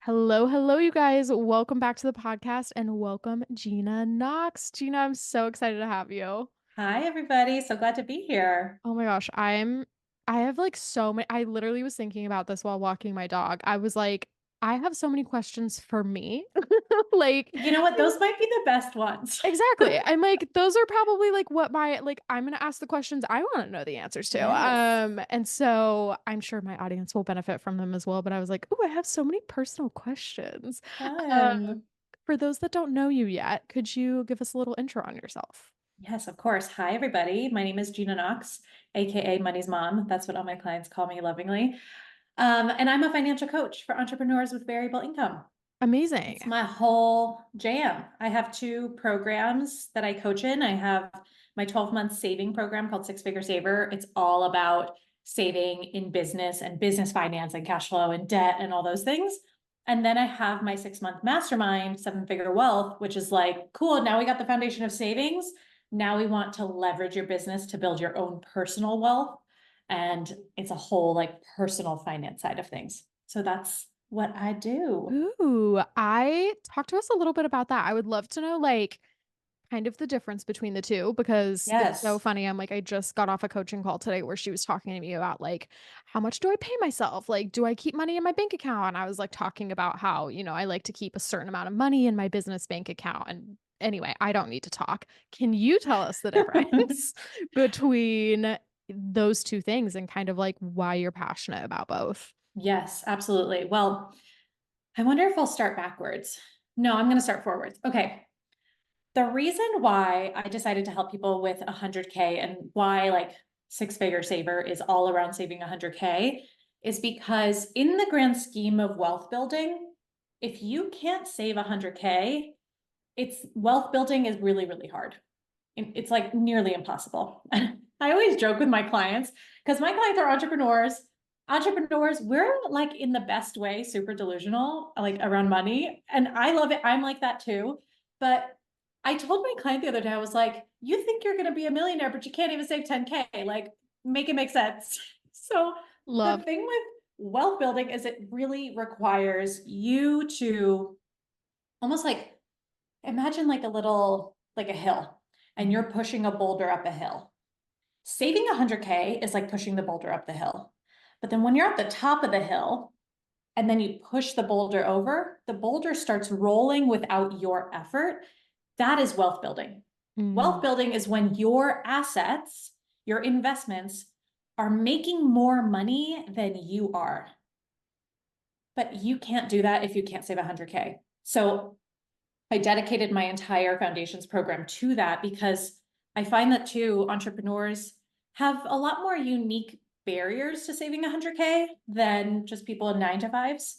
Hello, hello, you guys. Welcome back to the podcast and welcome Gina Knox. Gina, I'm so excited to have you. Hi, everybody. So glad to be here. Oh my gosh, I have like so many. I literally was thinking about this while walking my dog. I was like, I have so many questions for me. Like, You know what? Those might be the best ones. exactly. I'm like, those are probably like what I'm gonna ask the questions I want to know the answers to. Yes. And so I'm sure my audience will benefit from them as well. But I was like, oh, I have so many personal questions. Um, Fun. For those that don't know you yet, could you give us a little intro on yourself? Yes, of course. Hi, everybody. My name is Gina Knox, aka Money's Mom. That's what all my clients call me lovingly. And I'm a financial coach for entrepreneurs with variable income. Amazing. It's my whole jam. I have two programs that I coach in. I have my 12-month saving program called Six Figure Saver. It's all about saving in business and business finance and cash flow and debt and all those things. And then I have my 6-month mastermind, Seven Figure Wealth, which is like, cool, now we got the foundation of savings. Now we want to leverage your business to build your own personal wealth. And it's a whole like personal finance side of things. So that's what I do. Ooh, I talk to us a little bit about that. I would love to know like kind of the difference between the two because it's so Yes. funny. I'm like, I just got off a coaching call today where she was talking to me about like, how much do I pay myself? Like, do I keep money in my bank account? And I was like talking about how, I like to keep a certain amount of money in my business bank account. And anyway, I don't need to talk. Can you tell us the difference between those two things and kind of like why you're passionate about both? Yes, absolutely. Well, I wonder if I'll start backwards. No, I'm going to start forwards. Okay. The reason why I decided to help people with 100K and why like Six Figure Saver is all around saving 100K is because in the grand scheme of wealth building, if you can't save 100K, it's wealth building is really, really hard. It's like nearly impossible. I always joke with my clients because my clients are entrepreneurs. Entrepreneurs, we're like in the best way, super delusional, like around money. And I love it. I'm like that too. But I told my client the other day, I was like, you think you're going to be a millionaire, but you can't even save 10K. Like, make it make sense. So the Love. thing with wealth building is it really requires you to almost like imagine like a little, like a hill, and you're pushing a boulder up a hill. Saving 100K is like pushing the boulder up the hill. But then when you're at the top of the hill and then you push the boulder over, the boulder starts rolling without your effort. That is wealth building. Wealth Mm, building is when your assets, your investments are making more money than you are. But you can't do that if you can't save 100K. So I dedicated my entire foundations program to that because I find that too, entrepreneurs have a lot more unique barriers to saving 100K than just people in 9 to 5s.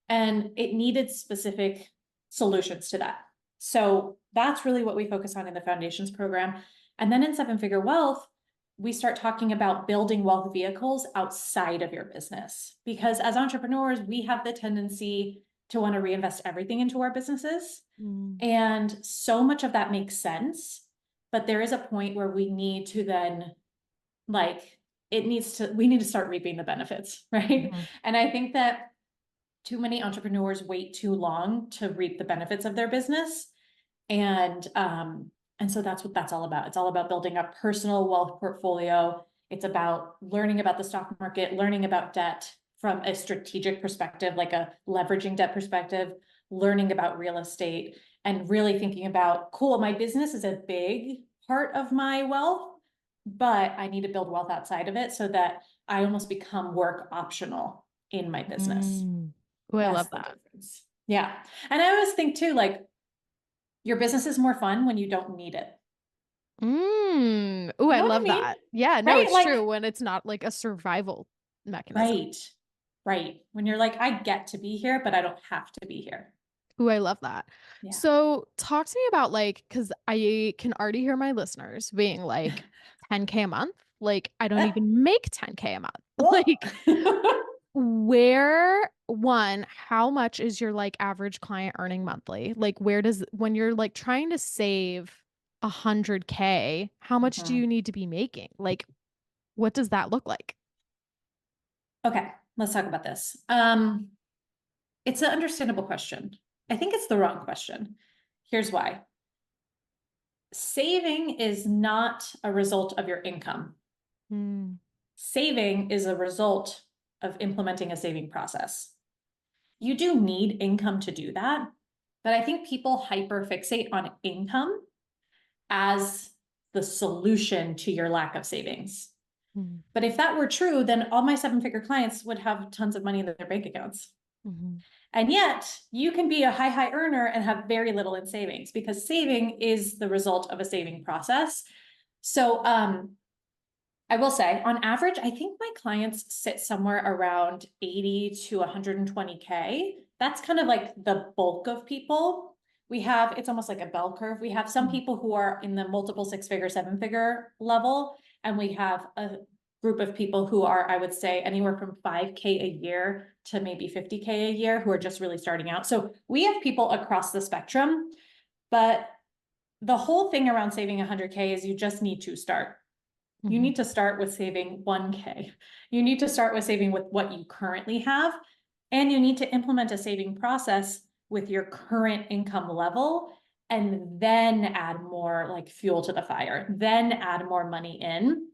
And it needed specific solutions to that. So that's really what we focus on in the foundations program. And then in Seven Figure Wealth, we start talking about building wealth vehicles outside of your business. Because as entrepreneurs, we have the tendency to want to reinvest everything into our businesses. mm, And so much of that makes sense. But there is a point where we need to then, like, we need to start reaping the benefits, right? mhm. And I think that too many entrepreneurs wait too long to reap the benefits of their business. And so that's what that's all about. It's all about building a personal wealth portfolio. It's about learning about the stock market, learning about debt from a strategic perspective, like a leveraging debt perspective, learning about real estate, and really thinking about, cool, my business is a big part of my wealth, but I need to build wealth outside of it so that I almost become work optional in my business. Mm. Oh, I That's love the that. difference. Yeah. And I always think too, like, your business is more fun when you don't need it. Oh, You I know what I love mean? that. Yeah, no, Right? it's Like, true when it's not like a survival mechanism. right, right. When you're like, I get to be here, but I don't have to be here. Ooh, I love that. Yeah. So talk to me about like, because I can already hear my listeners being like 10K a month. Like, I don't even make 10K a month. Well, Like, where one, how much is your like average client earning monthly? Like, when you're like trying to save 100K, how much do Mhm. you need to be making? Like, what does that look like? Okay, let's talk about this. It's an understandable question. I think it's the wrong question. Here's why. Saving is not a result of your income. Mm, Saving is a result of implementing a saving process. You do need income to do that, but I think people hyper fixate on income as the solution to your lack of savings. mm, But if that were true, then all my 7-figure clients would have tons of money in their bank accounts. mhm, And yet you can be a high earner and have very little in savings, because saving is the result of a saving process. So I will say, on average, I think my clients sit somewhere around 80 to 120K. That's kind of like the bulk of people. We have, it's almost like a bell curve. We have some mm, people who are in the multiple 6-figure, 7-figure level, and we have a group of people who are, I would say, anywhere from 5K a year to maybe 50K a year, who are just really starting out. So we have people across the spectrum, but the whole thing around saving 100K is you just need to start. You mhm, need to start with saving 1K. You need to start with saving with what you currently have. And you need to implement a saving process with your current income level, and then add more like fuel to the fire, then add more money in.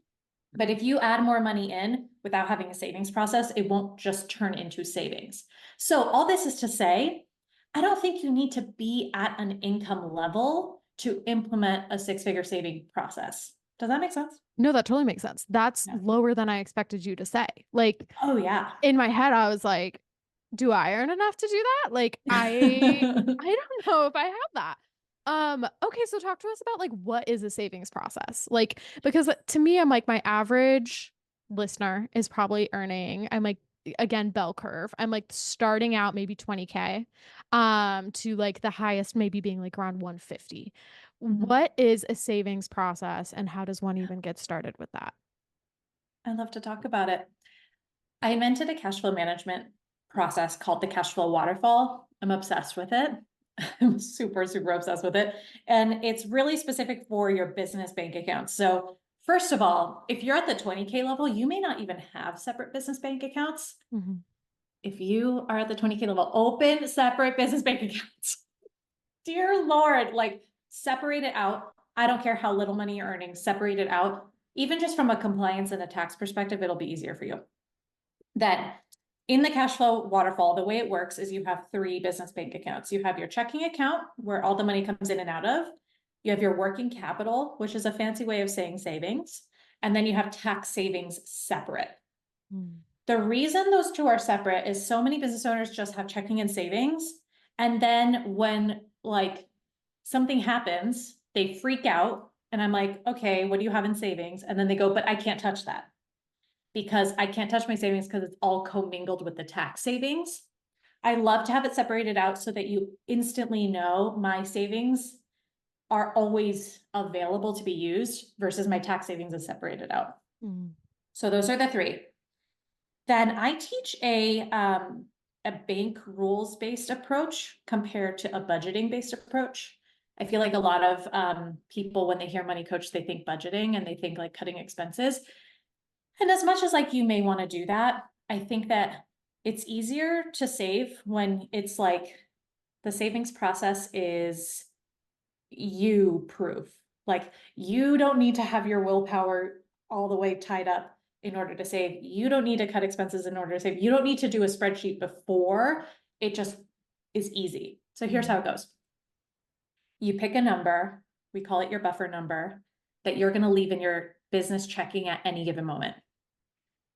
But if you add more money in without having a savings process, it won't just turn into savings. So all this is to say, I don't think you need to be at an income level to implement a 6-figure saving process. Does that make sense? No, that totally makes sense. That's Yeah. lower than I expected you to say. Like, Oh, yeah. in my head, I was like, do I earn enough to do that? Like, I don't know if I have that. Okay, so talk to us about like what is a savings process? Like, because to me, I'm like my average listener is probably earning, I'm like again, bell curve. I'm like starting out maybe 20K to like the highest maybe being like around 150. Mhm. What is a savings process and how does one even get started with that? I love to talk about it. I invented a cash flow management process called the cash flow waterfall. I'm obsessed with it. I'm super obsessed with it. And it's really specific for your business bank accounts. So first of all, if you're at the 20K level, you may not even have separate business bank accounts. Mhm. If you are at the 20K level, open separate business bank accounts. Dear Lord, like separate it out. I don't care how little money you're earning, separate it out. Even just from a compliance and a tax perspective, it'll be easier for you. Then in the cash flow waterfall, the way it works is you have 3 business bank accounts. You have your checking account where all the money comes in and out of. You have your working capital, which is a fancy way of saying savings. And then you have tax savings separate. Mm. The reason those two are separate is so many business owners just have checking and savings. And then when like something happens, they freak out. And I'm like, okay, what do you have in savings? And then they go, but I can't touch that because I can't touch my savings because it's all commingled with the tax savings. I love to have it separated out so that you instantly know my savings are always available to be used versus my tax savings is separated out. Mm. So those are the 3. Then I teach a bank rules based approach compared to a budgeting based approach. I feel like a lot of people, when they hear money coach, they think budgeting and they think like cutting expenses. And as much as like you may want to do that, I think that it's easier to save when it's like the savings process is you proof. Like you don't need to have your willpower all the way tied up in order to save. You don't need to cut expenses in order to save. You don't need to do a spreadsheet before. It just is easy. So here's how Mm. it goes. You pick a number, we call it your buffer number, that you're going to leave in your business checking at any given moment.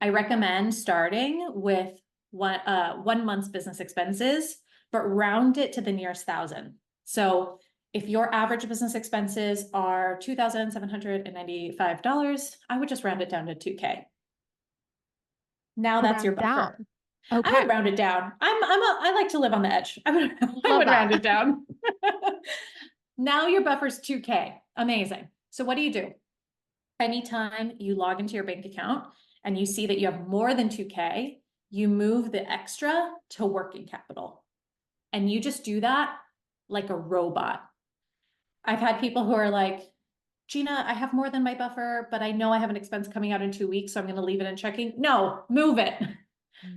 I recommend starting with 1 month's business expenses, but round it to the nearest thousand. So if your average business expenses are $2,795, I would just round it down to 2K. Now that's your Round buffer. down. I Okay. would round it down. I like to live on the edge. I Love would round that. it down. Now your buffer's 2K. Amazing. So what do? Anytime you log into your bank account and you see that you have more than 2K, you move the extra to working capital. And you just do that like a robot. I've had people who are like, Gina, I have more than my buffer, but I know I have an expense coming out in 2 weeks, so I'm going to leave it in checking. No, move it. Mm.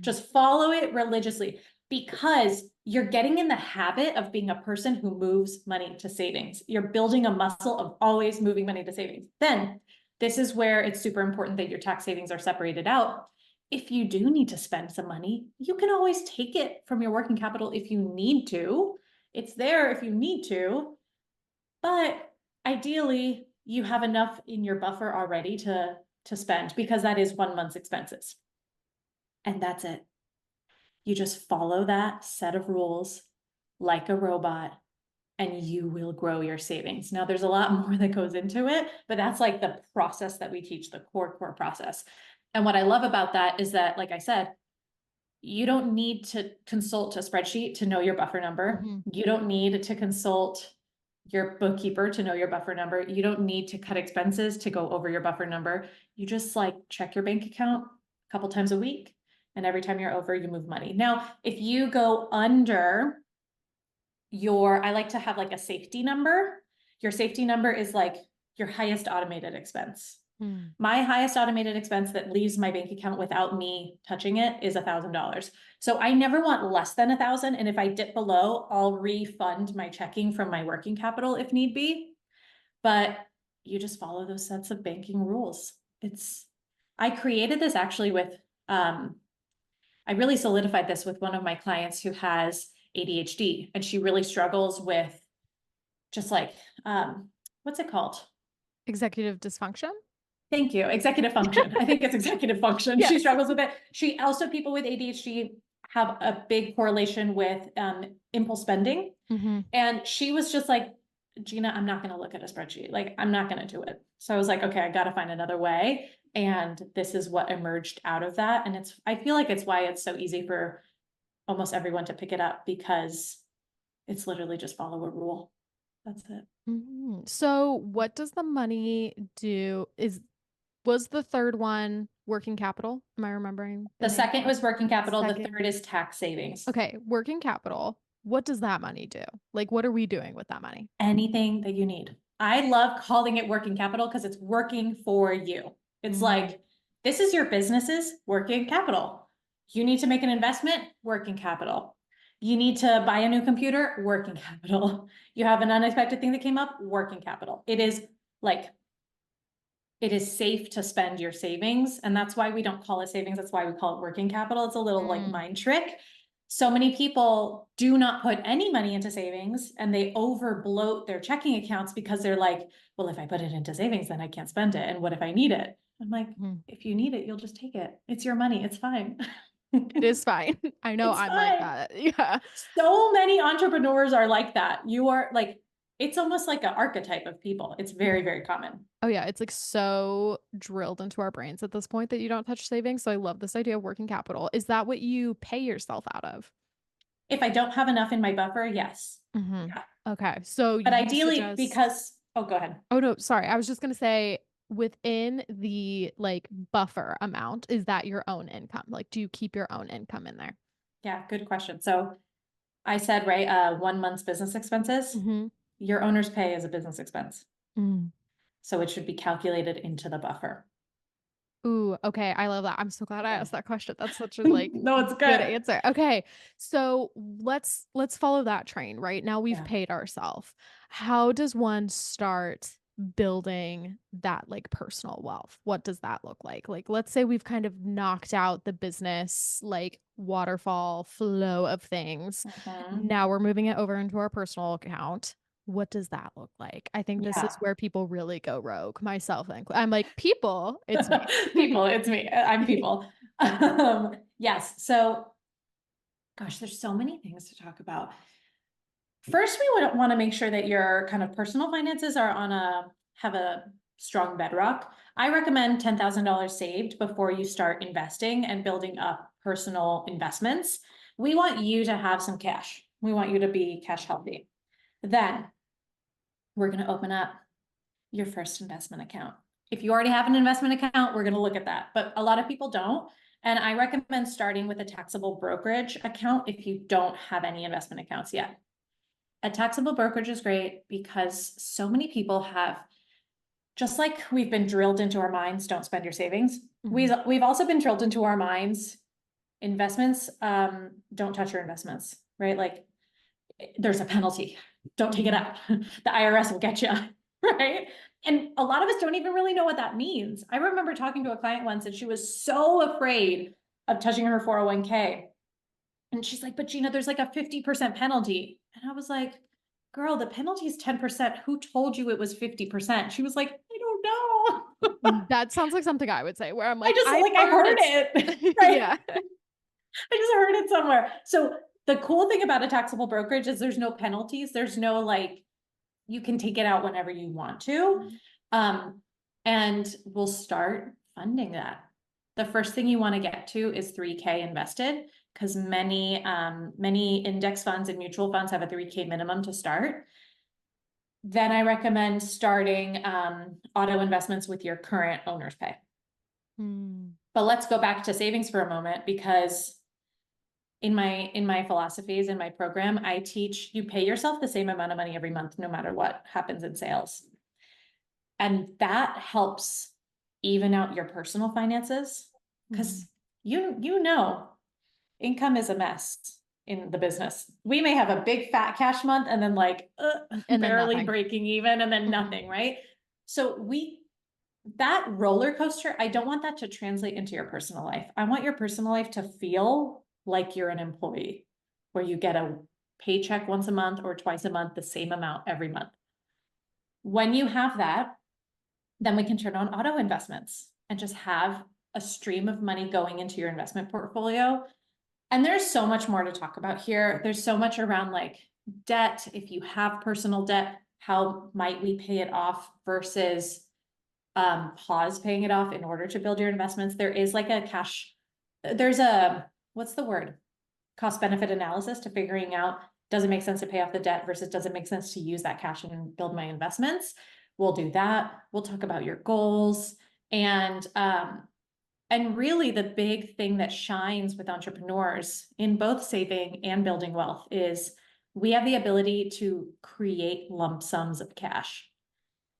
Just follow it religiously. because you're getting in the habit of being a person who moves money to savings. You're building a muscle of always moving money to savings. Then this is where it's super important that your tax savings are separated out. If you do need to spend some money, you can always take it from your working capital if you need to. It's there if you need to, but ideally you have enough in your buffer already to spend, because that is 1 month's expenses. And that's it. You just follow that set of rules like a robot, and you will grow your savings. Now, there's a lot more that goes into it, but that's like the process that we teach, the core process. And what I love about that is that, like I said, you don't need to consult a spreadsheet to know your buffer number. Mhm. You don't need to consult your bookkeeper to know your buffer number. You don't need to cut expenses to go over your buffer number. You just like check your bank account a couple times a week, and every time you're over, you move money. Now, if you go under I like to have like a safety number. Your safety number is like your highest automated expense. Mm. My highest automated expense that leaves my bank account without me touching it is $1,000. So I never want less than 1,000. And if I dip below, I'll refund my checking from my working capital if need be. But you just follow those sets of banking rules. I created this actually with, I really solidified this with one of my clients who has ADHD, and she really struggles with just like, what's it called? Executive dysfunction? Thank you. Executive function. I think it's executive function. She Yes. struggles with it. She also, people with ADHD have a big correlation with impulse spending. Mhm. And she was just like, Gina, I'm not going to look at a spreadsheet. Like, I'm not going to do it. So I was like, okay, I got to find another way. And this is what emerged out of that. And I feel like it's why it's so easy for almost everyone to pick it up, because it's literally just follow a rule. That's it. Mhm. So what does the money do? Was the third one working capital? Am I remembering the The name second of that? was working capital. The Second. third is tax savings. Okay, working capital. What does that money do? Like, what are we doing with that money? Anything that you need. I love calling it working capital because it's working for you. It's Mm. like, this is your business's working capital. You need to make an investment, working capital. You need to buy a new computer, working capital. You have an unexpected thing that came up, working capital. Like, it is safe to spend your savings. And that's why we don't call it savings. That's why we call it working capital. It's a little like Mm. mind trick. So many people do not put any money into savings, and they over bloat their checking accounts because they're like, well, if I put it into savings, then I can't spend it. And what if I need it? I'm like, Mhm. if you need it, you'll just take it. It's your money. It's fine. It is fine. I know It's I'm like fine. that. Yeah. So many entrepreneurs are like that. You are like, it's almost like an archetype of people. It's very, Mhm. very common. Oh yeah, it's like so drilled into our brains at this point that you don't touch savings. So I love this idea of working capital. Is that what you pay yourself out of? If I don't have enough in my buffer, yes. Hmm. Yeah. Okay. So But you ideally, suggest, because, oh, go ahead. oh no, sorry. I was just gonna say within the like buffer amount, is that your own income? Like, do you keep your own income in there? Yeah, good question. So I said, right, 1 month's business expenses, Mm-hmm. your owner's pay is a business expense. Mm. So it should be calculated into the buffer. Ooh, okay. I love that. I'm so glad I Yeah. asked that question. That's such a like No, it's good good. answer. Okay. So let's follow that train, right? Now we've Yeah. paid ourselves. How does one start building that like personal wealth? What does that look like? Like let's say we've kind of knocked out the business like waterfall flow of things. Mhm. Now we're moving it over into our personal account. What does that look like? I think this is Yeah. where people really go rogue, myself included. I'm like, people, it's me. People, it's me. I'm people. Yes. So, gosh, there's so many things to talk about. First, we would want to make sure that your kind of personal finances have a strong bedrock. I recommend $10,000 saved before you start investing and building up personal investments. We want you to have some cash. We want you to be cash healthy. Then we're going to open up your first investment account. If you already have an investment account, we're going to look at that, but a lot of people don't. And I recommend starting with a taxable brokerage account if you don't have any investment accounts yet. A taxable brokerage is great because so many people have, just like we've been drilled into our minds, don't spend your savings. Mhm. We've also been drilled into our minds, investments, don't touch your investments, right? Like there's a penalty. Don't take it Mhm. out. The IRS will get you, right? And a lot of us don't even really know what that means. I remember talking to a client once and she was so afraid of touching her 401k. And she's like, but Gina, there's like a 50% penalty. And I was like, girl, the penalty is 10%. Who told you it was 50%? She was like, I don't know. That sounds like something I would say where I'm I like, just I've like, I heard heard it's it, right? yeah. I just heard it somewhere. So the cool thing about a taxable brokerage is there's no penalties. There's no like, you can take it out whenever you want to. Um, and we'll start funding that. The first thing you want to get to is 3K invested because many index funds and mutual funds have a 3K minimum to start. Then I recommend starting auto investments with your current owner's pay. Mm. But let's go back to savings for a moment because in my philosophies in my program, I teach you pay yourself the same amount of money every month, no matter what happens in sales. And that helps even out your personal finances Mhm. because you know income is a mess in the business. We may have a big fat cash month and then like And then barely nothing. breaking even and then Mhm. nothing, right? So that roller coaster, I don't want that to translate into your personal life. I want your personal life to feel like you're an employee where you get a paycheck once a month or twice a month, the same amount every month. When you have that, then we can turn on auto investments and just have a stream of money going into your investment portfolio. And there's so much more to talk about here. There's so much around like debt. If you have personal debt, how might we pay it off versus pause paying it off in order to build your investments? There is like there's what's the word? Cost benefit analysis to figuring out, does it make sense to pay off the debt versus does it make sense to use that cash and build my investments? We'll do that. We'll talk about your goals and really the big thing that shines with entrepreneurs in both saving and building wealth is we have the ability to create lump sums of cash.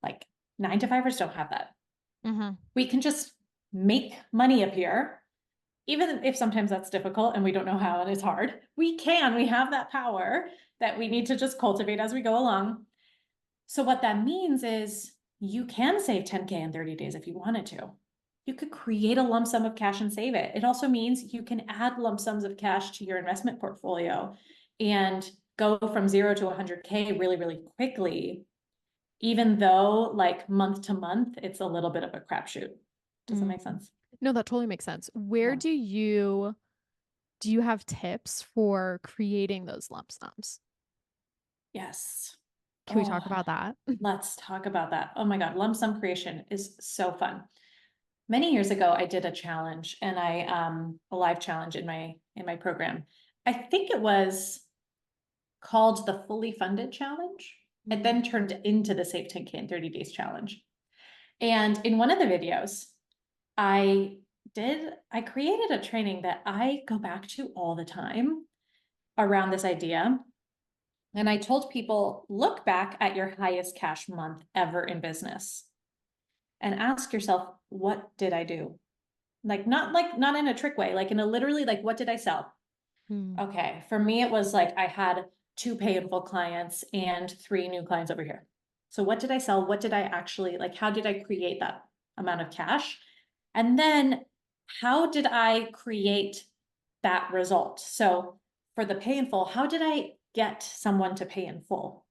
Like 9-to-5ers don't have that. Mhm. We can just make money appear, even if sometimes that's difficult and we don't know how and it's hard. We have that power that we need to just cultivate as we go along. So what that means is you can save 10K in 30 days if you wanted to. You could create a lump sum of cash and save it. It also means you can add lump sums of cash to your investment portfolio and go from 0 to 100K really, really quickly, even though like month to month, it's a little bit of a crapshoot. Does that make Mm. sense? No, that totally makes sense. Where Yeah. do you have tips for creating those lump sums? Yes. Can we Oh, talk about that? let's talk about that. Oh my God, lump sum creation is so fun. Many years ago, I did a challenge and a live challenge in my program. I think it was called the Fully Funded Challenge. It then Mm. turned into the Save 10K in 30 Days Challenge. And in one of the videos, I I created a training that I go back to all the time around this idea. And I told people, look back at your highest cash month ever in business and ask yourself, what did I do? Not in a trick way, like in a literally, like, what did I sell? Mm. Okay. For me, it was like I had 2 pay in full clients and 3 new clients over here. So what did I sell? What did I actually like? How did I create that amount of cash? And then how did I create that result? So for the pay in full, how did I get someone to pay in full?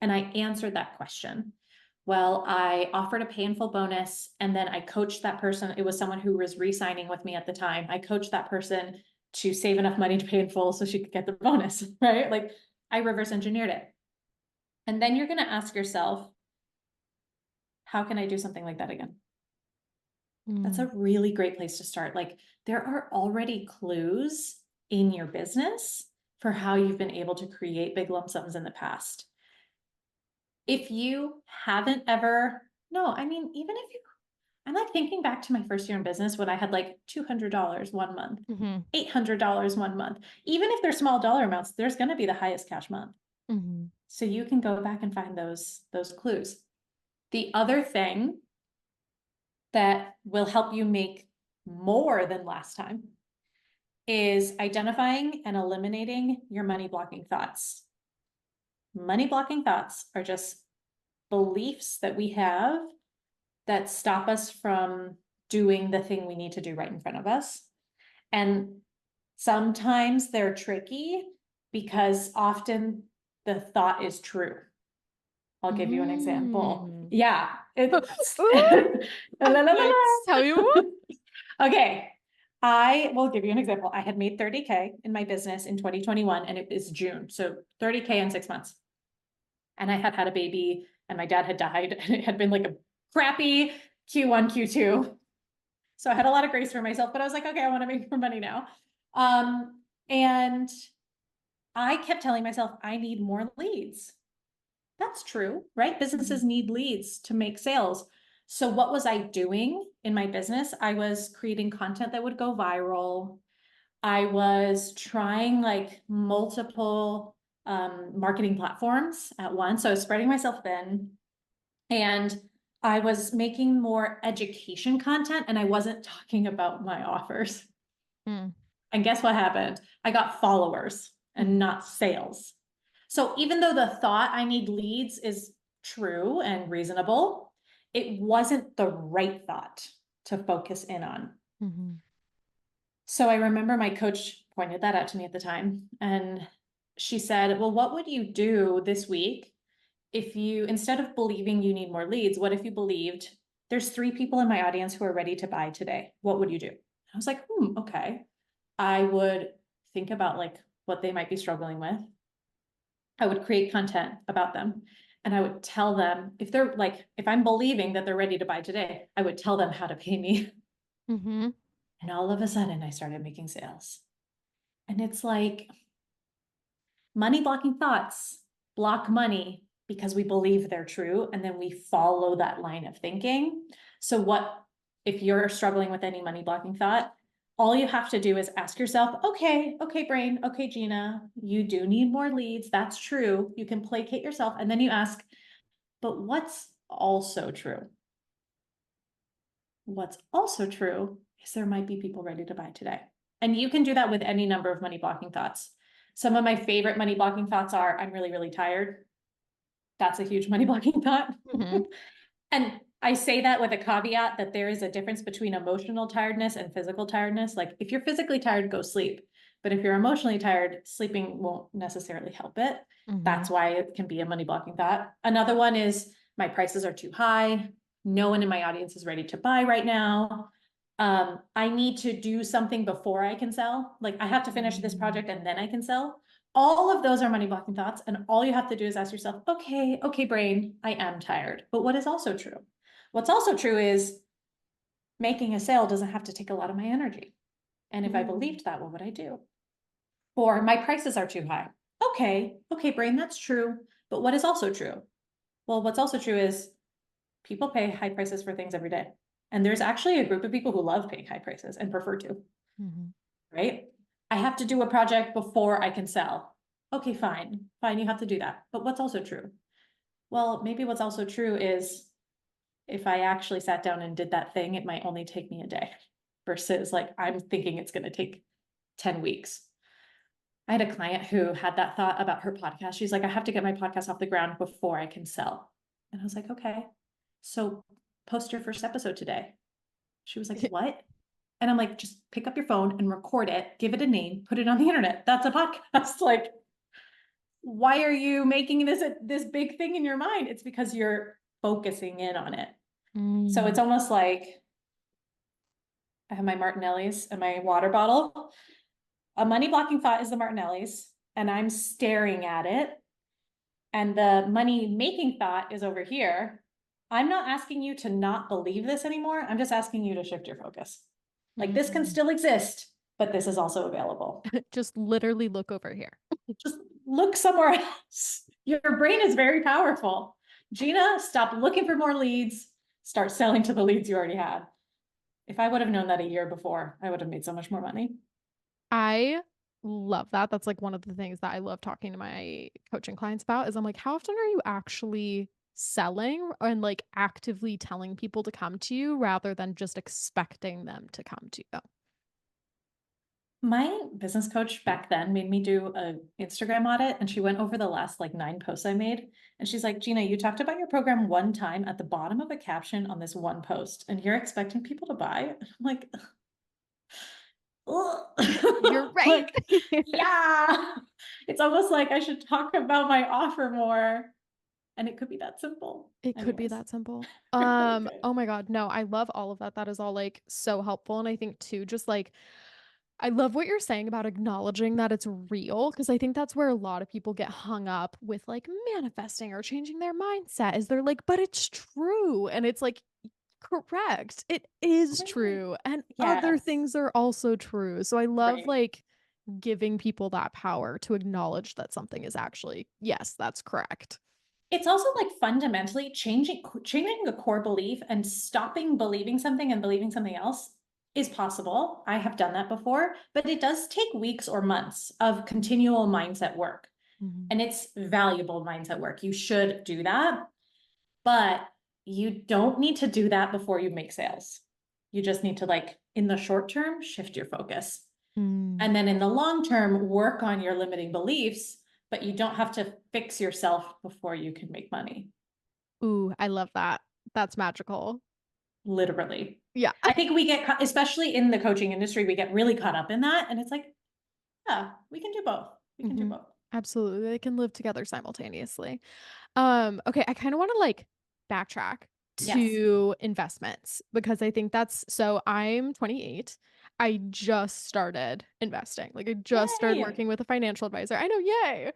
And I answered that question. Well, I offered a pay in full bonus and then I coached that person. It was someone who was re-signing with me at the time. I coached that person to save enough money to pay in full so she could get the bonus, right? Like I reverse engineered it. And then you're going to ask yourself, how can I do something like that again? That's a Mm. really great place to start. Like there are already clues in your business for how you've been able to create big lump sums in the past. If you haven't ever, no, I mean, even if you, I'm like thinking back to my first year in business when I had like $200 one month, Mhm. $800 one month. Even if they're small dollar amounts, there's going to be the highest cash month. Mhm. So you can go back and find those clues. The other thing that will help you make more than last time is identifying and eliminating your money blocking thoughts. Money blocking thoughts are just beliefs that we have that stop us from doing the thing we need to do right in front of us. And sometimes they're tricky because often the thought is true. I'll give you an example. Mm. Yeah, it's Ooh, la, I'm la, la, dying to tell you more. la. Okay. I will give you an example. I had made 30K in my business in 2021 and it is June. So 30K in 6 months. And I had had a baby and my dad had died and it had been like a crappy Q1, Q2. So I had a lot of grace for myself, but I was like, okay, I want to make more money now. And I kept telling myself, I need more leads. That's true, right? Businesses Mhm. need leads to make sales. So what was I doing in my business? I was creating content that would go viral. I was trying like multiple marketing platforms at once. So I was spreading myself thin and I was making more education content and I wasn't talking about my offers. Mm. And guess what happened? I got followers and Mhm. not sales. So even though the thought I need leads is true and reasonable, it wasn't the right thought to focus in on. Mhm. So I remember my coach pointed that out to me at the time. And she said, well, what would you do this week if you, instead of believing you need more leads, what if you believed there's 3 people in my audience who are ready to buy today? What would you do? I was like, okay. I would think about like what they might be struggling with. I would create content about them. And I would tell them if they're like, if I'm believing that they're ready to buy today, I would tell them how to pay me. Mhm. And all of a sudden I started making sales. And it's like money blocking thoughts block money because we believe they're true. And then we follow that line of thinking. So what, if you're struggling with any money blocking thought, all you have to do is ask yourself, okay, brain, okay, Gina, you do need more leads. That's true. You can placate yourself. And then you ask, but what's also true? What's also true is there might be people ready to buy today. And you can do that with any number of money blocking thoughts. Some of my favorite money blocking thoughts are, I'm really, really tired. That's a huge money blocking thought. Mhm. And I say that with a caveat that there is a difference between emotional tiredness and physical tiredness. Like if you're physically tired, go sleep. But if you're emotionally tired, sleeping won't necessarily help it. That's Mhm. why it can be a money blocking thought. Another one is my prices are too high. No one in my audience is ready to buy right now. I need to do something before I can sell. Like I have to finish this Mm. project and then I can sell. All of those are money blocking thoughts. And all you have to do is ask yourself, okay, brain, I am tired. But what is also true? What's also true is making a sale doesn't have to take a lot of my energy. And if I Mm. believed that, what would I do? Or my prices are too high. Okay, brain, that's true. But what is also true? Well, what's also true is people pay high prices for things every day. And there's actually a group of people who love paying high prices and prefer to, Mhm. right? I have to do a project before I can sell. Okay, fine, you have to do that. But what's also true? Well, maybe what's also true is if I actually sat down and did that thing, it might only take me a day versus like I'm thinking it's going to take 10 weeks. I had a client who had that thought about her podcast. She's like, I have to get my podcast off the ground before I can sell. And I was like, okay, so post your first episode today. She was like, what? And I'm like, just pick up your phone and record it, give it a name, put it on the internet. That's a podcast. Like, why are you making this big thing in your mind? It's because you're focusing in on it. So it's Mm. almost like I have my Martinellis and my water bottle. A money blocking thought is the Martinellis, and I'm staring at it. And the money making thought is over here. I'm not asking you to not believe this anymore. I'm just asking you to shift your focus. Like this can Mm. still exist, but this is also available. Just literally look over here. Just look somewhere else. Your brain is very powerful. Gina, stop looking for more leads. Start selling to the leads you already had. If I would have known that a year before, I would have made so much more money. I love that. That's like one of the things that I love talking to my coaching clients about is I'm like, how often are you actually selling and like actively telling people to come to you rather than just expecting them to come to you? My business coach back then made me do a Instagram audit, and she went over the last like 9 posts I made. And she's like, Gina, you talked about your program one time at the bottom of a caption on this one post, and you're expecting people to buy. And I'm like, You're ugh. right. Like, yeah, it's almost like I should talk about my offer more. And it could be that simple. It could be Anyways, that simple. it could. Oh my God, no, I love all of that. That is all like so helpful. And I think too, just like I love what you're saying about acknowledging that it's real because I think that's where a lot of people get hung up with like manifesting or changing their mindset is they're like, but it's true. And it's like, correct. It is true. And other Yes. things are also true. So I love Right. like giving people that power to acknowledge that something is actually, yes, that's correct. It's also like fundamentally changing a core belief and stopping believing something and believing something else is possible. I have done that before, but it does take weeks or months of continual mindset work. Mhm. And it's valuable mindset work. You should do that, but you don't need to do that before you make sales. You just need to like in the short term shift your focus. Mm. And then in the long term, work on your limiting beliefs, but you don't have to fix yourself before you can make money. Ooh, I love that. That's magical. Literally. Yeah. I think we get, especially in the coaching industry, we get really caught up in that. And it's like, yeah, we can do both. We can do Mhm. both. Absolutely. They can live together simultaneously. Okay, I kind of want to like backtrack Yes. to investments because I think that's so I'm 28. I just started investing. Like I just started Yay. working with a financial advisor. I know, yay.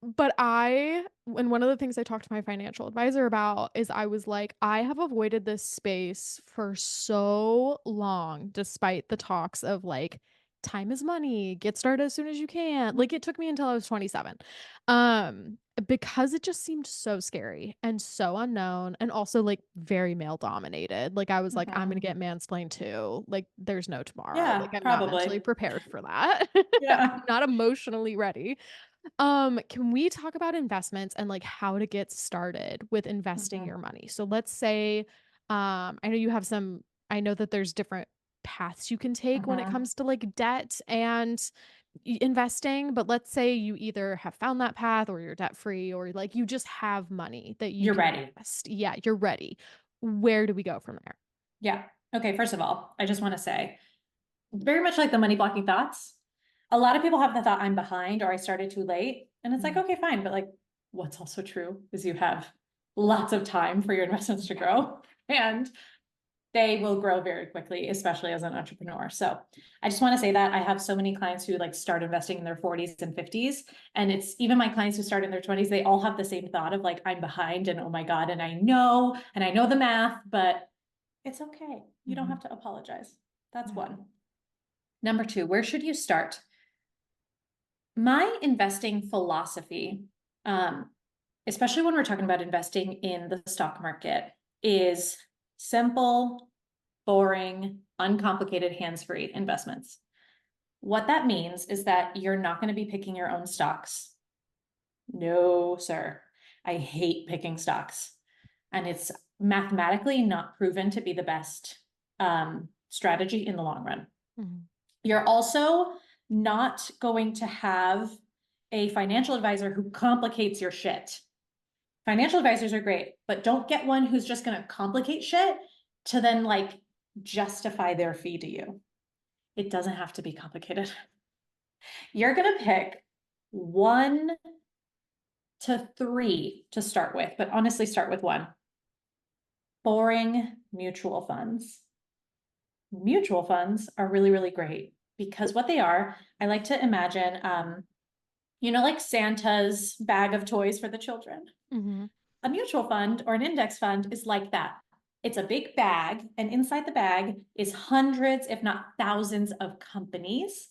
But and one of the things I talked to my financial advisor about is I was like, I have avoided this space for so long, despite the talks of like, time is money, get started as soon as you can. Like it took me until I was 27. Because it just seemed so scary and so unknown and also like very male dominated. Like I was like, I'm gonna Mhm. get mansplained too. Like there's no tomorrow. Like Yeah, I'm not mentally probably. prepared for that. I'm Yeah. not emotionally ready. Can we talk about investments and like how to get started with investing Mhm. your money? So let's say, I know you have some, I know that there's different paths you can take when it Mhm. comes to like debt and investing, but let's say you either have found that path or you're debt free or like you just have money that you You're can ready. invest. Yeah, you're ready. Where do we go from there? Yeah. Okay. First of all, I just want to say, very much like the money blocking thoughts. A lot of people have the thought I'm behind or I started too late. And it's like, Mhm. okay, fine. But like, what's also true is you have lots of time for your investments to grow and they will grow very quickly, especially as an entrepreneur. So I just want to say that I have so many clients who like start investing in their 40s and 50s. And it's even my clients who start in their 20s, they all have the same thought of like, I'm behind and oh my God, and I know the math, but it's okay. You don't Mhm. have to apologize. That's one. Number two, where should you start? My investing philosophy, um, especially when we're talking about investing in the stock market, is simple, boring, uncomplicated, hands-free investments. What that means is that you're not going to be picking your own stocks. No, sir. I hate picking stocks. And it's mathematically not proven to be the best strategy in the long run. Mhm. You're also not going to have a financial advisor who complicates your shit. Financial advisors are great, but don't get one who's just going to complicate shit to then like justify their fee to you. It doesn't have to be complicated. You're going to pick 1 to 3 to start with, but honestly, start with one. Boring mutual funds. Mutual funds are really, really great because what they are, I like to imagine, like Santa's bag of toys for the children. Mhm. A mutual fund or an index fund is like that. It's a big bag, and inside the bag is hundreds, if not thousands, of companies.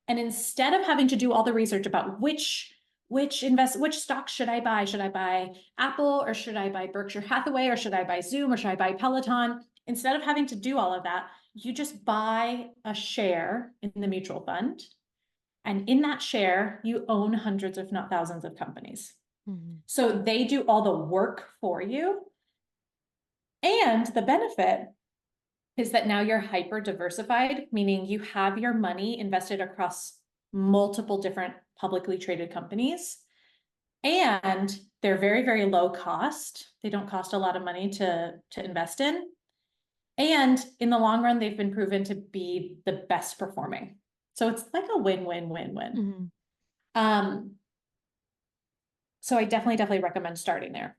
And instead of having to do all the research about which stocks should I buy? Should I buy Apple or should I buy Berkshire Hathaway or should I buy Zoom or should I buy Peloton? Instead of having to do all of that, you just buy a share in the mutual fund. And in that share, you own hundreds, if not thousands, of companies. Mhm. So they do all the work for you. And the benefit is that now you're hyper diversified, meaning you have your money invested across multiple different publicly traded companies. And they're very, very low cost. They don't cost a lot of money to invest in. And in the long run, they've been proven to be the best performing. So it's like a win-win-win-win. Mm-hmm. So I definitely recommend starting there.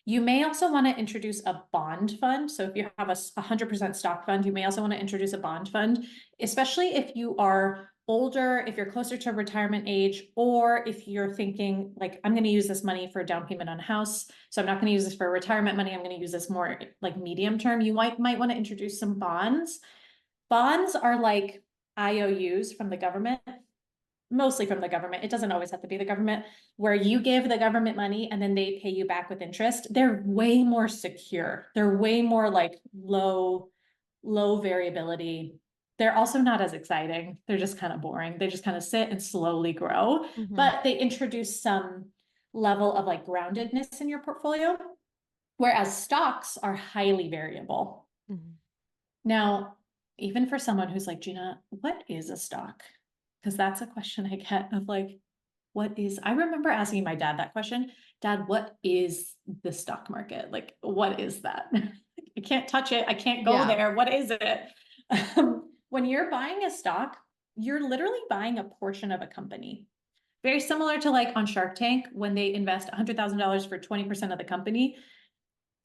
You may also want to introduce a bond fund. So if you have a 100% stock fund, you may also want to introduce a bond fund, especially if you are older, if you're closer to retirement age, or if you're thinking like, I'm going to use this money for a down payment on a house. So I'm not going to use this for retirement money. I'm going to use this more like medium term. You might want to introduce some bonds. Bonds are like IOUs from the government, mostly from the government. It doesn't always have to be the government, where you give the government money and then they pay you back with interest. They're way more secure. They're way more like low variability. They're also not as exciting. They're just kind of boring. They just kind of sit and slowly grow, Mm-hmm. but they introduce some level of like groundedness in your portfolio, whereas stocks are highly variable. Mm-hmm. Now, even for someone who's like, Gina, what is a stock? Because that's a question I get of like, I remember asking my dad that question. Dad, what is the stock market? Like, what is that? I can't touch it. I can't go Yeah. there. What is it? When you're buying a stock, you're literally buying a portion of a company. Very similar to like on Shark Tank, when they invest $100,000 for 20% of the company,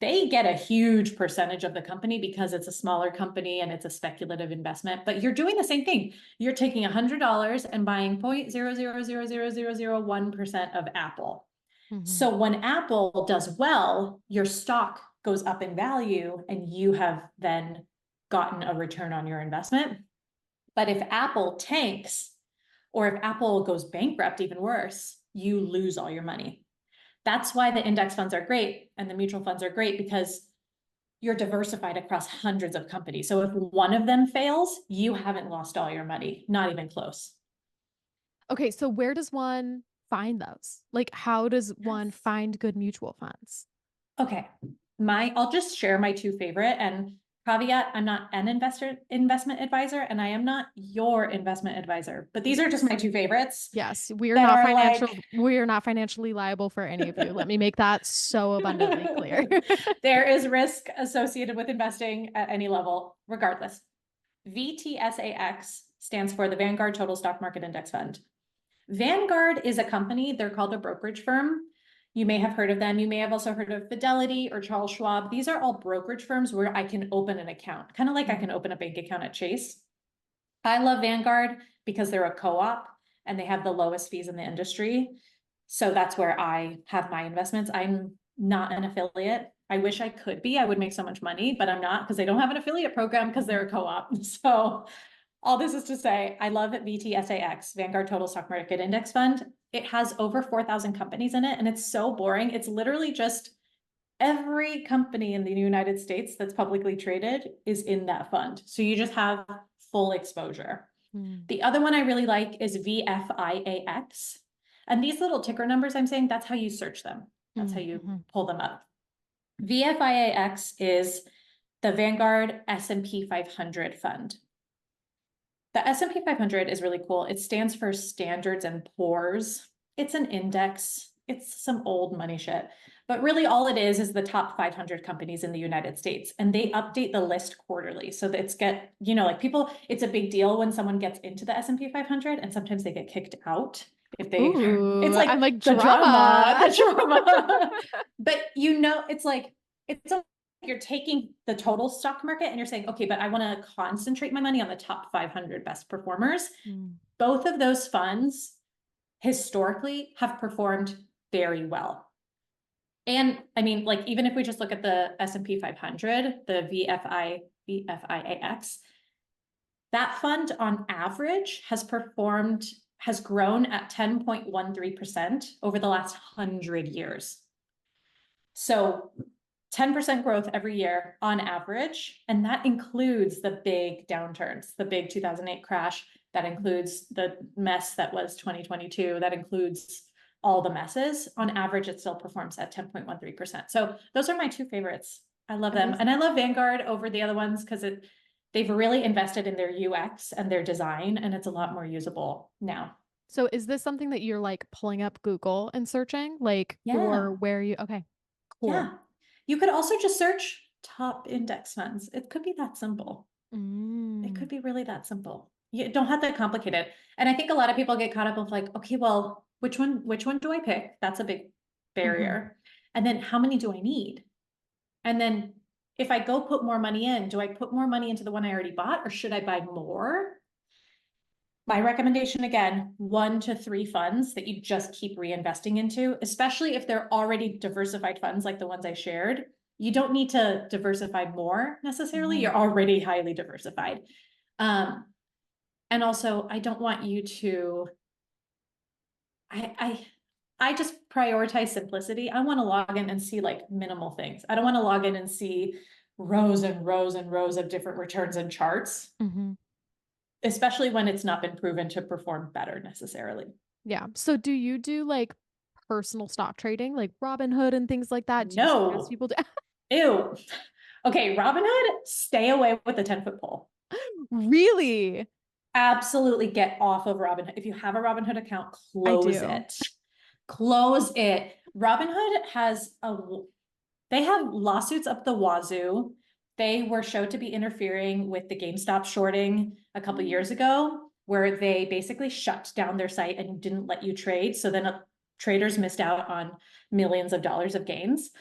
they get a huge percentage of the company because it's a smaller company and it's a speculative investment, but you're doing the same thing. You're taking $100 and buying 0.0000001% of Apple. Mm-hmm. So when Apple does well, your stock goes up in value and you have then gotten a return on your investment. But if Apple tanks, or if Apple goes bankrupt, even worse, you lose all your money. That's why the index funds are great and the mutual funds are great, because you're diversified across hundreds of companies. So if one of them fails, you haven't lost all your money, not even close. Okay, so where does one find those? Like, how does one find good mutual funds? Okay, I'll just share my two favorite, and caveat, I'm not an investment advisor, and I am not your investment advisor, but these are just my two favorites Yes, that are like, we are not financially liable for any of you. Let me make that so abundantly clear. there is risk associated with investing at any level, regardless. VTSAX stands for the Vanguard Total Stock Market Index Fund. Vanguard is a company, they're called a brokerage firm. You may have heard of them. You may have also heard of Fidelity or Charles Schwab. These are all brokerage firms where I can open an account, kind of like I can open a bank account at Chase. I love Vanguard because they're a co-op and they have the lowest fees in the industry. So that's where I have my investments. I'm not an affiliate. I wish I could be. I would make so much money, but I'm not, because they don't have an affiliate program because they're a co-op. So all this is to say, I love VTSAX, Vanguard Total Stock Market Index Fund. It has over 4,000 companies in it, and it's so boring. It's literally just every company in the United States that's publicly traded is in that fund. So you just have full exposure. Mm. The other one I really like is VFIAX. And these little ticker numbers I'm saying, that's how you search them. That's how you Mm-hmm. pull them up. VFIAX is the Vanguard S&P 500 fund. The S&P 500 is really cool. It stands for Standards and Poor's. It's an index. It's some old money shit. But really all it is the top 500 companies in the United States. And they update the list quarterly. So that like people, it's a big deal when someone gets into the S&P 500 and sometimes they get kicked out. Ooh, It's I'm like like the drama. drama. But it's like, you're taking the total stock market and you're saying, okay, but I want to concentrate my money on the top 500 best performers. Mm. Both of those funds historically have performed very well. And I mean, like, even if we just look at the S&P 500, the VFIAX, that fund on average has grown at 10.13% over the last 100 years. So 10% growth every year on average. And that includes the big downturns, the big 2008 crash. That includes the mess that was 2022. That includes all the messes. On average, it still performs at 10.13%. So those are my two favorites. I love That them. is And I love Vanguard over the other ones because they've really invested in their UX and their design, and it's a lot more usable now. so is this something that you're like pulling up Google and searching like for Yeah. where you okay, cool. Yeah. You could also just search top index funds. It could be that simple. It could Mm. be really that simple. You don't have to complicate it. And I think a lot of people get caught up with like, okay, well, which one do I pick? That's a big Hmm. barrier. And then how many do I need? And then if I go put more money in, do I put more money into the one I already bought or should I buy more? My recommendation again, 1 to 3 funds that you just keep reinvesting into, especially if they're already diversified funds like the ones I shared. You don't need to diversify more necessarily. Hmm. You're already highly diversified. Um, and also I don't want you to, I, I just prioritize simplicity. I want to log in and see like minimal things. I don't want to log in and see rows and rows and rows of different returns and charts, Hmm. especially when it's not been proven to perform better necessarily. Yeah. So do you do like personal stock trading, like Robinhood and things like that? Do you suggest No, people do? ew. Okay, Robinhood, stay away with the 10-foot pole. Really? Absolutely get off of Robinhood. If you have a Robinhood account, I close do. it. Close it. Robinhood has they have lawsuits up the wazoo. They were showed to be interfering with the GameStop shorting a couple years ago, where they basically shut down their site and didn't let you trade. So then traders missed out on millions of dollars of gains.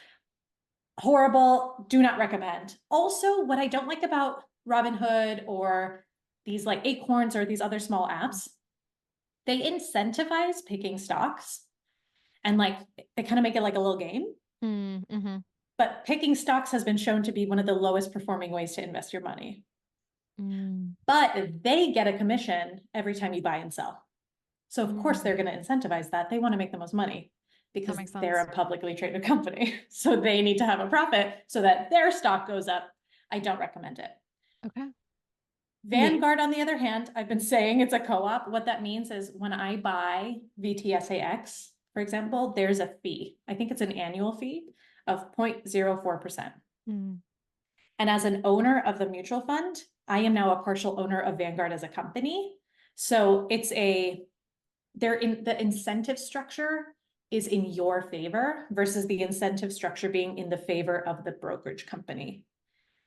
Horrible, do not recommend. Also, what I don't like about Robinhood or these like Acorns or these other small apps, they incentivize picking stocks and like they kind of make it like a little game. Mm-hmm. But picking stocks has been shown to be one of the lowest performing ways to invest your money. Mm. But they get a commission every time you buy and sell. So of course they're Mm. going to incentivize that. They want to make the most money That because makes they're sense. a publicly traded company. So they need to have a profit so that their stock goes up. I don't recommend it. Okay. Me. Vanguard, on the other hand, I've been saying it's a co-op. What that means is when I buy VTSAX, for example, there's a fee. I think it's an annual fee of 0.04%. Mm. And as an owner of the mutual fund, I am now a partial owner of Vanguard as a company. So they're in the incentive structure is in your favor versus the incentive structure being in the favor of the brokerage company,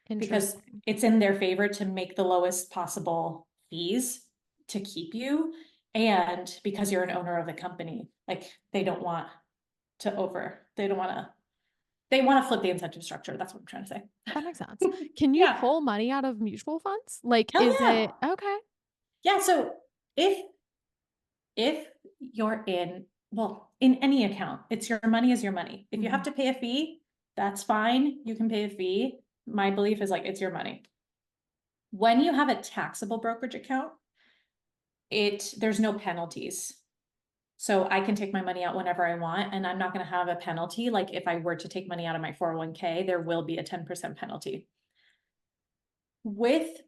because Interesting. it's in their favor to make the lowest possible fees to keep you. And because you're an owner of the company, like they don't want they want to flip the incentive structure. That's what I'm trying to say. That makes sense. Can you Yeah. pull money out of mutual funds? Like, Hell is yeah. it okay? Yeah. So if you're in any account, it's your money is your money. If you have Mhm. to pay a fee, that's fine. You can pay a fee. My belief is like it's your money. When you have a taxable brokerage account, there's no penalties. So I can take my money out whenever I want, and I'm not going to have a penalty. Like if I were to take money out of my 401k, there will be a 10% penalty. With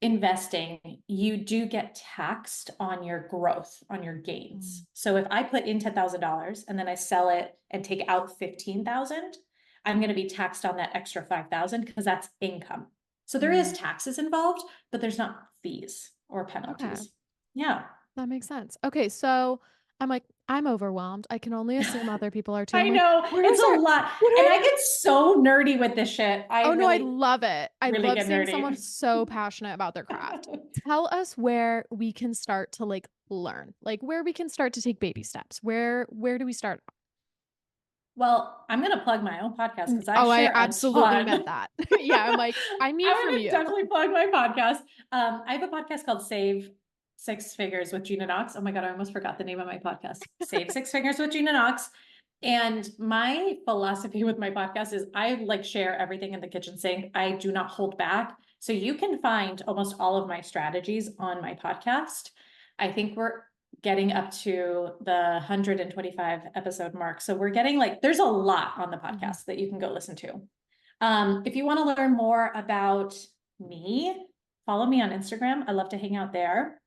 investing, you do get taxed on your growth, on your Mm. gains. So if I put in $10,000 and then I sell it and take out 15,000, I'm going to be taxed on that extra 5,000 because that's income. So there is Mm. taxes involved, but there's not fees or Okay. penalties. Yeah. That makes sense. Okay, so I'm like, I'm overwhelmed. I can only assume other people are too. I'm I like, know where do I it's a start? lot. What do And I I do? get so nerdy with this shit. I Oh no, I really, love it. I really love get seeing nerdy. someone so passionate about their craft. Tell us where we can start to like learn, like where we can start to take baby steps. Where do we start? Well, I'm going to plug my own podcast because I Oh, I share a absolutely ton. meant that. Yeah, I'm like, I need I'm from going to you. definitely plug my podcast. I have a podcast called Save Six Figures with Gina Knox. Oh my God, I almost forgot the name of my podcast. Save Six Figures with Gina Knox. And my philosophy with my podcast is I like share everything in the kitchen sink. I do not hold back. So you can find almost all of my strategies on my podcast. I think we're getting up to the 125 episode mark. So we're getting like, there's a lot on the Mhm. podcast that you can go listen to. If you want to learn more about me, follow me on Instagram. I love to hang out there.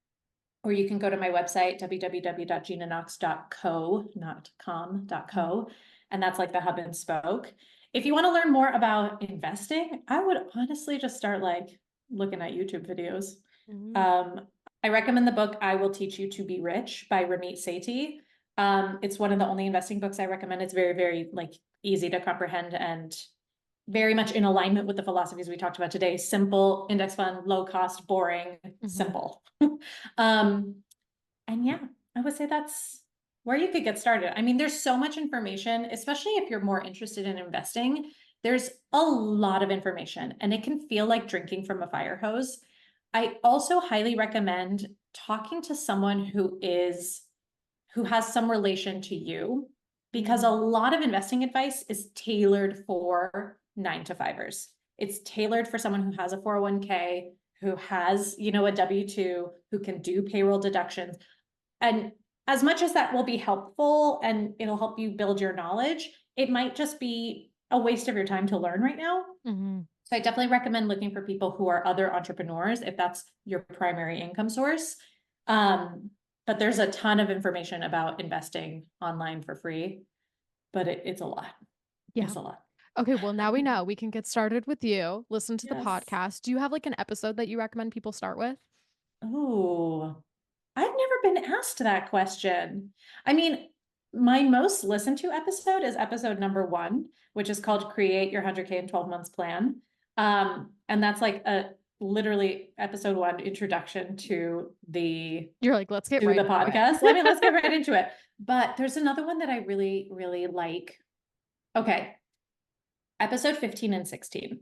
Or you can go to my website, www.ginaknox.co, not com.co. And that's like the hub and spoke. If you want to learn more about investing, I would honestly just start like looking at YouTube videos. Mhm. Um, I recommend the book I Will Teach You to Be Rich by Ramit Sethi. It's one of the only investing books I recommend. It's very, very like easy to comprehend and very much in alignment with the philosophies we talked about today. Simple, index fund, low cost, boring, Mhm. simple. um, and yeah, I would say that's where you could get started. I mean, there's so much information, especially if you're more interested in investing. There's a lot of information and it can feel like drinking from a fire hose. I also highly recommend talking to someone who has some relation to you because a Mm. lot of investing advice is tailored for 9 to 5ers. It's tailored for someone who has a 401k, who has, a W-2, who can do payroll deductions. And as much as that will be helpful and it'll help you build your knowledge, it might just be a waste of your time to learn right now. Mhm. So I definitely recommend looking for people who are other entrepreneurs if that's your primary income source. Um, but there's a ton of information about investing online for free, but it's a lot. Yeah. It's a lot. Okay, well, now we know. We can get started with you, listen to the Yes. podcast. Do you have, like, an episode that you recommend people start with? Oh, I've never been asked that question. I mean, my most listened to episode is episode number 1, which is called Create Your 100K in 12 Months Plan. And that's like a literally episode 1 introduction You're like, "Let's get to right the into podcast. I mean, let's get it." right into it. But there's another one that I really, really like. Okay, episode 15 and 16.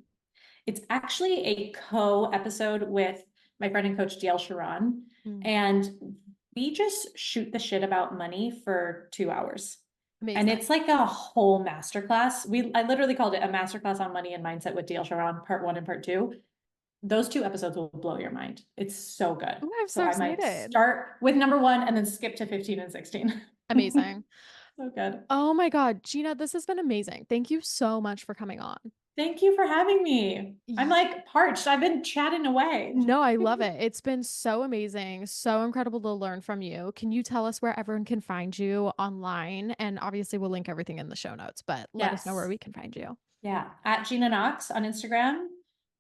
It's actually a co-episode with my friend and coach DL Sharon. Mm, And we just shoot the shit about money for 2 hours. And amazing. it's like a whole masterclass. I literally called it a masterclass on money and mindset with DL Sharon, part 1 and part 2. Those 2 episodes will blow your mind. It's so good. Ooh, I'm So so I might excited. start with number 1 and then skip to 15 and 16. Amazing. So good. Oh my god, Gina, this has been amazing. Thank you so much for coming on. Thank you for having me. I'm Ye like parched. I've been chatting away. No, I love it. It's been so amazing, so incredible to learn from you. Can you tell us where everyone can find you online? And obviously, we'll link everything in the show notes, but let us know where Yes. we can find you. Yeah. At Gina Knox on Instagram,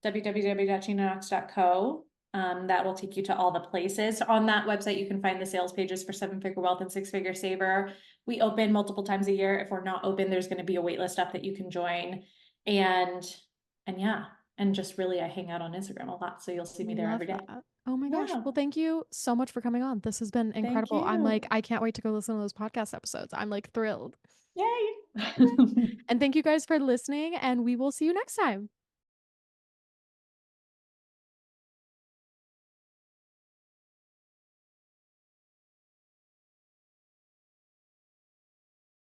www.ginaknox.co. That will take you to all the places. On that website, you can find the sales pages for 7-Figure Wealth and 6-Figure Saver. We open multiple times a year. If we're not open, there's going to be a wait list up that you can join. And yeah, and just really I hang out on Instagram a lot. So you'll see me there Love every day. that. Oh my gosh. Yeah. Well, thank you so much for coming on. This has been Thank incredible. I'm like, you. I can't wait to go listen to those podcast episodes. I'm like thrilled. Yay. And thank you guys for listening, and we will see you next time.